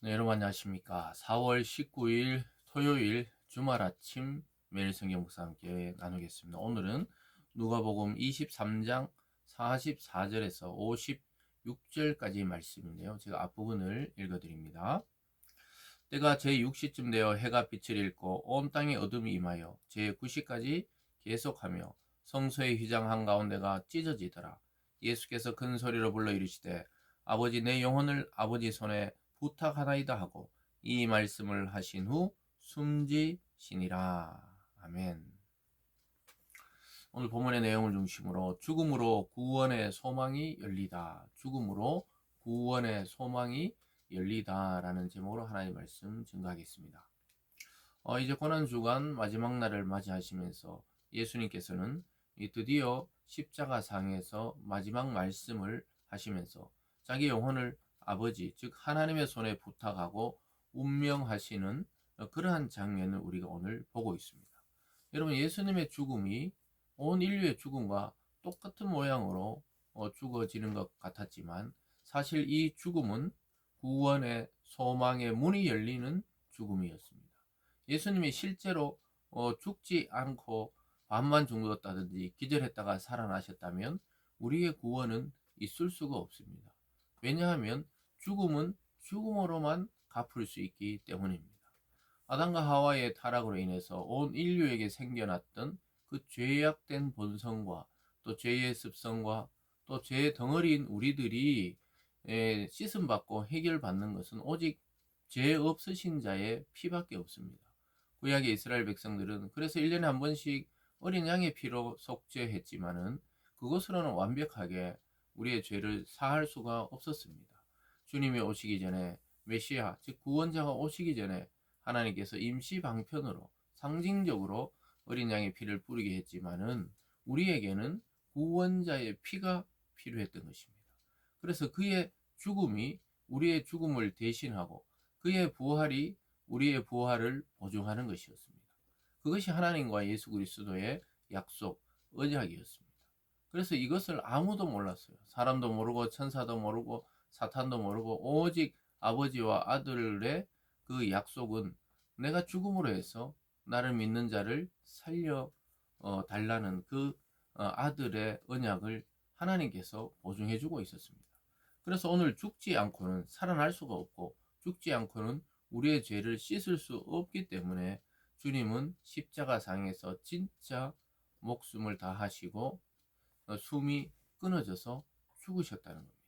네, 여러분 안녕하십니까. 4월 19일 토요일 주말 아침 매일 성경 묵상 함께 나누겠습니다. 오늘은 누가복음 23장 44절에서 56절까지 말씀인데요. 제가 앞부분을 읽어드립니다. 때가 제6시쯤 되어 해가 빛을 잃고 온 땅에 어둠이 임하여 제9시까지 계속하며 성소의 휘장 한가운데가 찢어지더라. 예수께서 큰 소리로 불러 이르시되 아버지 내 영혼을 아버지 손에 부탁하나이다 하고 이 말씀을 하신 후 숨지시니라. 아멘. 오늘 본문의 내용을 중심으로 죽음으로 구원의 소망이 열리다. 죽음으로 구원의 소망이 열리다라는 제목으로 하나님의 말씀 증거하겠습니다. 이제 고난주간 마지막 날을 맞이하시면서 예수님께서는 드디어 십자가상에서 마지막 말씀을 하시면서 자기 영혼을 아버지 즉 하나님의 손에 부탁하고 운명하시는 그러한 장면을 우리가 오늘 보고 있습니다. 여러분, 예수님의 죽음이 온 인류의 죽음과 똑같은 모양으로 죽어지는 것 같았지만 사실 이 죽음은 구원의 소망의 문이 열리는 죽음이었습니다. 예수님이 실제로 죽지 않고 반만 죽었다든지 기절했다가 살아나셨다면 우리의 구원은 있을 수가 없습니다. 왜냐하면 죽음은 죽음으로만 갚을 수 있기 때문입니다. 아담과 하와의 타락으로 인해서 온 인류에게 생겨났던 그 죄악된 본성과 또 죄의 습성과 또 죄의 덩어리인 우리들이 씻음받고 해결받는 것은 오직 죄 없으신 자의 피밖에 없습니다. 구약의 이스라엘 백성들은 그래서 1년에 한 번씩 어린 양의 피로 속죄했지만은 그것으로는 완벽하게 우리의 죄를 사할 수가 없었습니다. 주님이 오시기 전에 메시아 즉 구원자가 오시기 전에 하나님께서 임시 방편으로 상징적으로 어린 양의 피를 뿌리게 했지만은 우리에게는 구원자의 피가 필요했던 것입니다. 그래서 그의 죽음이 우리의 죽음을 대신하고 그의 부활이 우리의 부활을 보증하는 것이었습니다. 그것이 하나님과 예수 그리스도의 약속, 언약이었습니다. 그래서 이것을 아무도 몰랐어요. 사람도 모르고 천사도 모르고 사탄도 모르고 오직 아버지와 아들의 그 약속은 내가 죽음으로 해서 나를 믿는 자를 살려 달라는 그 아들의 언약을 하나님께서 보증해 주고 있었습니다. 그래서 오늘 죽지 않고는 살아날 수가 없고 죽지 않고는 우리의 죄를 씻을 수 없기 때문에 주님은 십자가상에서 진짜 목숨을 다하시고 숨이 끊어져서 죽으셨다는 겁니다.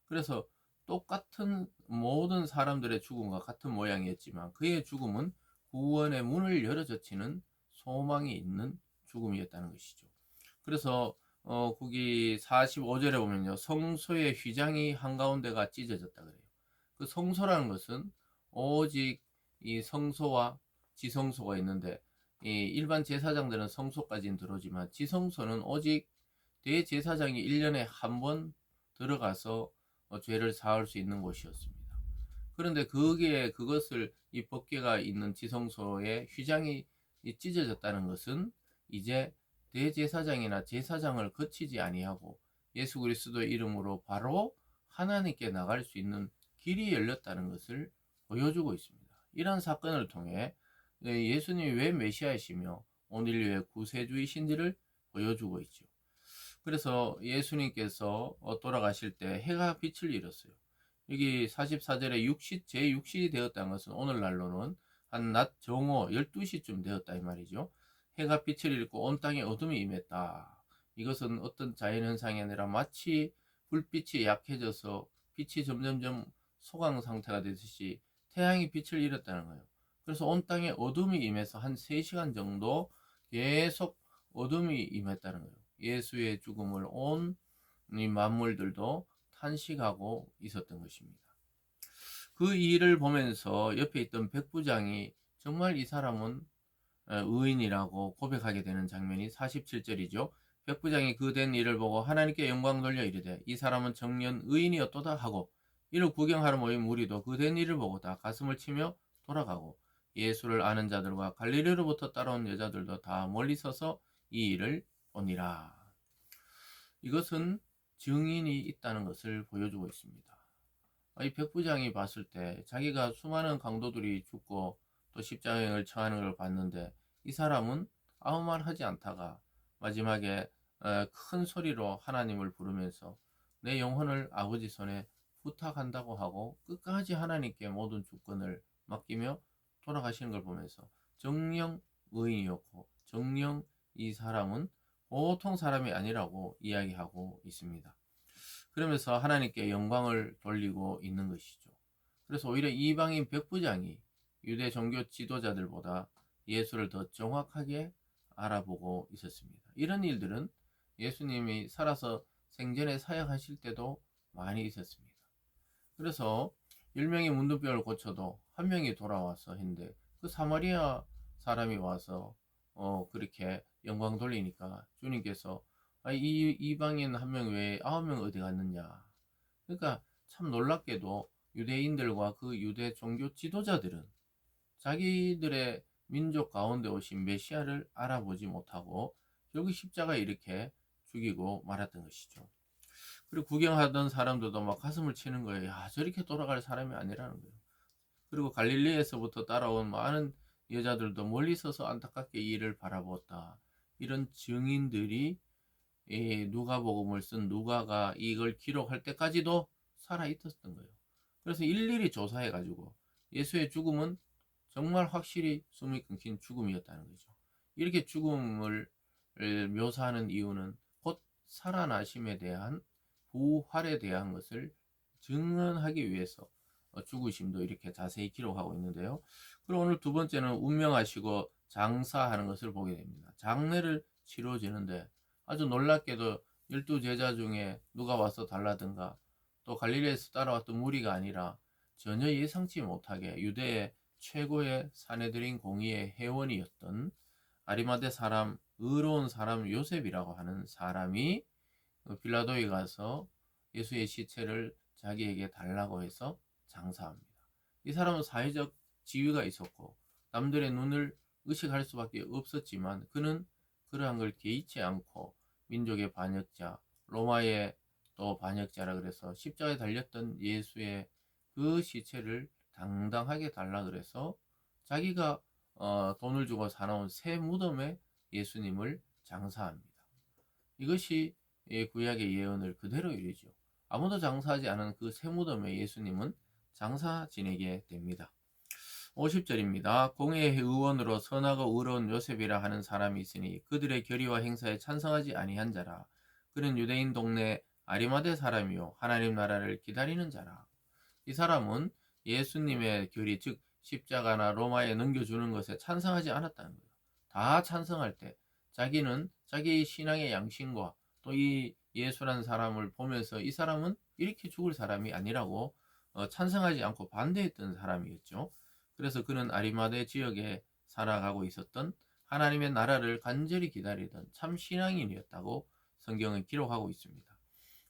그래서 똑같은 모든 사람들의 죽음과 같은 모양이었지만 그의 죽음은 구원의 문을 열어젖히는 소망이 있는 죽음이었다는 것이죠. 그래서 거기 45절에 보면요. 성소의 휘장이 한가운데가 찢어졌다 그래요. 그 성소라는 것은 오직 이 성소와 지성소가 있는데 이 일반 제사장들은 성소까지는 들어오지만 지성소는 오직 대제사장이 1년에 한 번 들어가서 죄를 사할 수 있는 곳이었습니다. 그런데 거기에 그것을 이 법궤가 있는 지성소의 휘장이 찢어졌다는 것은 이제 대제사장이나 제사장을 거치지 아니하고 예수 그리스도의 이름으로 바로 하나님께 나갈 수 있는 길이 열렸다는 것을 보여주고 있습니다. 이러한 사건을 통해 예수님이 왜 메시아이시며 온 인류의 구세주이신지를 보여주고 있죠. 그래서 예수님께서 돌아가실 때 해가 빛을 잃었어요. 여기 44절에 제6시 되었다는 것은 오늘날로는 한 낮 정오 12시쯤 되었다 이 말이죠. 해가 빛을 잃고 온 땅에 어둠이 임했다. 이것은 어떤 자연현상이 아니라 마치 불빛이 약해져서 빛이 점점점 소강 상태가 되듯이 태양이 빛을 잃었다는 거예요. 그래서 온 땅에 어둠이 임해서 한 3시간 정도 계속 어둠이 임했다는 거예요. 예수의 죽음을 온 이 만물들도 탄식하고 있었던 것입니다. 그 일을 보면서 옆에 있던 백부장이 정말 이 사람은 의인이라고 고백하게 되는 장면이 47절이죠. 백부장이 그 된 일을 보고 하나님께 영광 돌려 이르되 이 사람은 정녕 의인이었도다 하고 이를 구경하러 모인 무리도 그 된 일을 보고 다 가슴을 치며 돌아가고 예수를 아는 자들과 갈릴리로부터 따라온 여자들도 다 멀리 서서 이 일을 보니라. 이것은 증인이 있다는 것을 보여주고 있습니다. 이 백부장이 봤을 때 자기가 수많은 강도들이 죽고 또 십자가를 처하는 걸 봤는데 이 사람은 아무 말 하지 않다가 마지막에 큰 소리로 하나님을 부르면서 내 영혼을 아버지 손에 부탁한다고 하고 끝까지 하나님께 모든 주권을 맡기며 돌아가시는 걸 보면서 정령 의인이었고 정령 이 사람은 보통 사람이 아니라고 이야기하고 있습니다. 그러면서 하나님께 영광을 돌리고 있는 것이죠. 그래서 오히려 이방인 백부장이 유대 종교 지도자들보다 예수를 더 정확하게 알아보고 있었습니다. 이런 일들은 예수님이 살아서 생전에 사역하실 때도 많이 있었습니다. 그래서 10명이 문둥병을 고쳐도 한 명이 돌아와서 했는데 그 사마리아 사람이 와서 그렇게 영광 돌리니까 주님께서 이 이방인 한 명 외에 9명 어디 갔느냐. 그러니까 참 놀랍게도 유대인들과 그 유대 종교 지도자들은 자기들의 민족 가운데 오신 메시아를 알아보지 못하고 결국 십자가에 이렇게 죽이고 말았던 것이죠. 그리고 구경하던 사람들도 막 가슴을 치는 거예요. 야, 저렇게 돌아갈 사람이 아니라는 거예요. 그리고 갈릴리에서부터 따라온 많은 여자들도 멀리 서서 안타깝게 이 일을 바라보았다. 이런 증인들이 누가복음을 쓴 누가가 이걸 기록할 때까지도 살아 있었던 거예요. 그래서 일일이 조사해 가지고 예수의 죽음은 정말 확실히 숨이 끊긴 죽음이었다는 거죠. 이렇게 죽음을 묘사하는 이유는 곧 살아나심에 대한 부활에 대한 것을 증언하기 위해서 죽으심도 이렇게 자세히 기록하고 있는데요. 그리고 오늘 두 번째는 운명하시고 장사하는 것을 보게 됩니다. 장례를 치러지는데 아주 놀랍게도 12제자 중에 누가 와서 달라든가 또 갈릴리에서 따라왔던 무리가 아니라 전혀 예상치 못하게 유대의 최고의 사내들인 공의의 회원이었던 아리마대 사람, 의로운 사람 요셉이라고 하는 사람이 빌라도에 가서 예수의 시체를 자기에게 달라고 해서 장사합니다. 이 사람은 사회적 지위가 있었고 남들의 눈을 의식할 수밖에 없었지만 그는 그러한 걸 개의치 않고 민족의 반역자, 로마의 또 반역자라 그래서 십자가에 달렸던 예수의 그 시체를 당당하게 달라 그래서 자기가 돈을 주고 사놓은 새 무덤에 예수님을 장사합니다. 이것이 구약의 예언을 그대로 이루죠. 아무도 장사하지 않은 그 새 무덤에 예수님은 장사 지내게 됩니다. 50절입니다. 공회의 의원으로 선하고 의로운 요셉이라 하는 사람이 있으니 그들의 결의와 행사에 찬성하지 아니한 자라. 그는 유대인 동네 아리마대 사람이요 하나님 나라를 기다리는 자라. 이 사람은 예수님의 결의 즉 십자가나 로마에 넘겨주는 것에 찬성하지 않았다는 거예요. 다 찬성할 때 자기는 자기 신앙의 양심과 또 이 예수라는 사람을 보면서 이 사람은 이렇게 죽을 사람이 아니라고 찬성하지 않고 반대했던 사람이었죠. 그래서 그는 아리마대 지역에 살아가고 있었던 하나님의 나라를 간절히 기다리던 참 신앙인이었다고 성경은 기록하고 있습니다.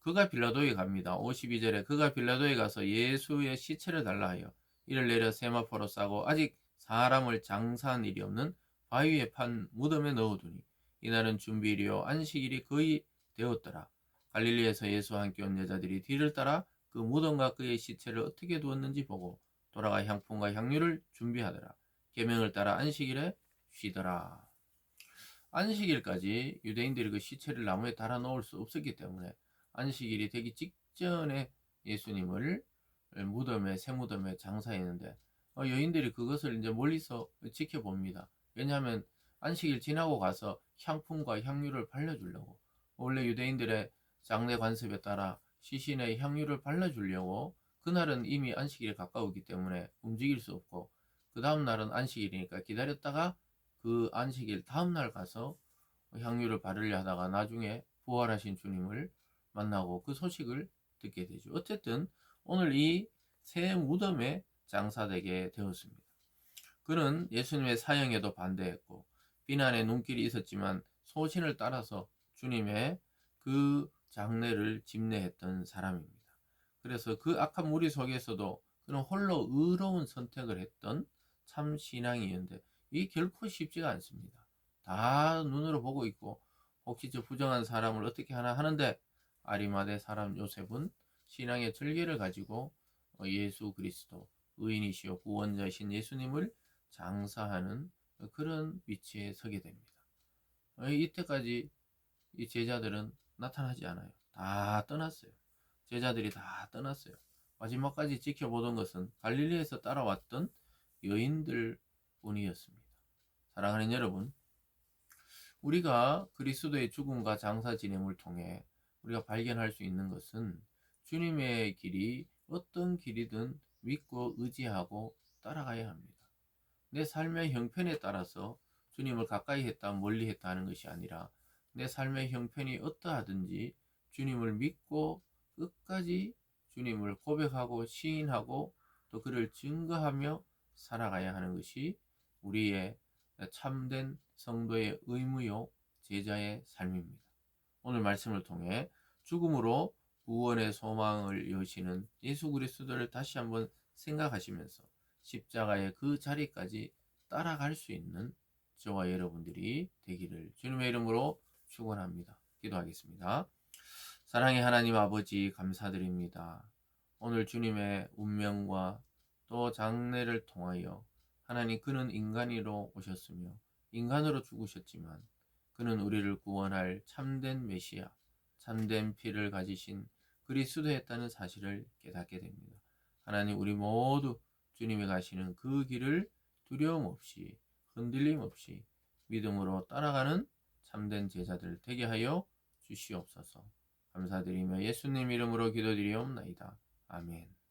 그가 빌라도에 갑니다. 52절에 그가 빌라도에 가서 예수의 시체를 달라 하여 이를 내려 세마포로 싸고 아직 사람을 장사한 일이 없는 바위에 판 무덤에 넣어두니 이날은 준비일이요 안식일이 거의 되었더라. 갈릴리에서 예수와 함께 온 여자들이 뒤를 따라 그 무덤과 그의 시체를 어떻게 두었는지 보고 돌아가 향품과 향유를 준비하더라. 계명을 따라 안식일에 쉬더라. 안식일까지 유대인들이 그 시체를 나무에 달아 놓을 수 없었기 때문에 안식일이 되기 직전에 예수님을 무덤에 새 무덤에 장사했는데 여인들이 그것을 이제 멀리서 지켜봅니다. 왜냐하면 안식일 지나고 가서 향품과 향유를 발라주려고 원래 유대인들의 장례 관습에 따라 시신에 향유를 발라주려고 그날은 이미 안식일에 가까우기 때문에 움직일 수 없고 그 다음 날은 안식일이니까 기다렸다가 그 안식일 다음 날 가서 향유를 바르려 하다가 나중에 부활하신 주님을 만나고 그 소식을 듣게 되죠. 어쨌든 오늘 이 새 무덤에 장사되게 되었습니다. 그는 예수님의 사형에도 반대했고 비난의 눈길이 있었지만 소신을 따라서 주님의 그 장례를 집례했던 사람입니다. 그래서 그 악한 무리 속에서도 그는 홀로 의로운 선택을 했던 참 신앙이었는데 이게 결코 쉽지가 않습니다. 다 눈으로 보고 있고 혹시 저 부정한 사람을 어떻게 하나 하는데 아리마대 사람 요셉은 신앙의 절개를 가지고 예수 그리스도 의인이시요 구원자이신 예수님을 장사하는 그런 위치에 서게 됩니다. 이때까지 이 제자들은 나타나지 않아요. 다 떠났어요. 제자들이 다 떠났어요. 마지막까지 지켜보던 것은 갈릴리에서 따라왔던 여인들 뿐이었습니다. 사랑하는 여러분, 우리가 그리스도의 죽음과 장사 지냄을 통해 우리가 발견할 수 있는 것은 주님의 길이 어떤 길이든 믿고 의지하고 따라가야 합니다. 내 삶의 형편에 따라서 주님을 가까이 했다 멀리 했다 하는 것이 아니라 내 삶의 형편이 어떠하든지 주님을 믿고 끝까지 주님을 고백하고 시인하고 또 그를 증거하며 살아가야 하는 것이 우리의 참된 성도의 의무요 제자의 삶입니다. 오늘 말씀을 통해 죽음으로 구원의 소망을 여시는 예수 그리스도를 다시 한번 생각하시면서 십자가의 그 자리까지 따라갈 수 있는 저와 여러분들이 되기를 주님의 이름으로 축원합니다. 기도하겠습니다. 사랑의 하나님 아버지 감사드립니다. 오늘 주님의 운명과 또 장례를 통하여 하나님 그는 인간으로 오셨으며 인간으로 죽으셨지만 그는 우리를 구원할 참된 메시아, 참된 피를 가지신 그리스도였다는 사실을 깨닫게 됩니다. 하나님 우리 모두 주님이 가시는 그 길을 두려움 없이 흔들림 없이 믿음으로 따라가는 참된 제자들 되게 하여 주시옵소서. 감사드리며 예수님 이름으로 기도드리옵나이다. 아멘.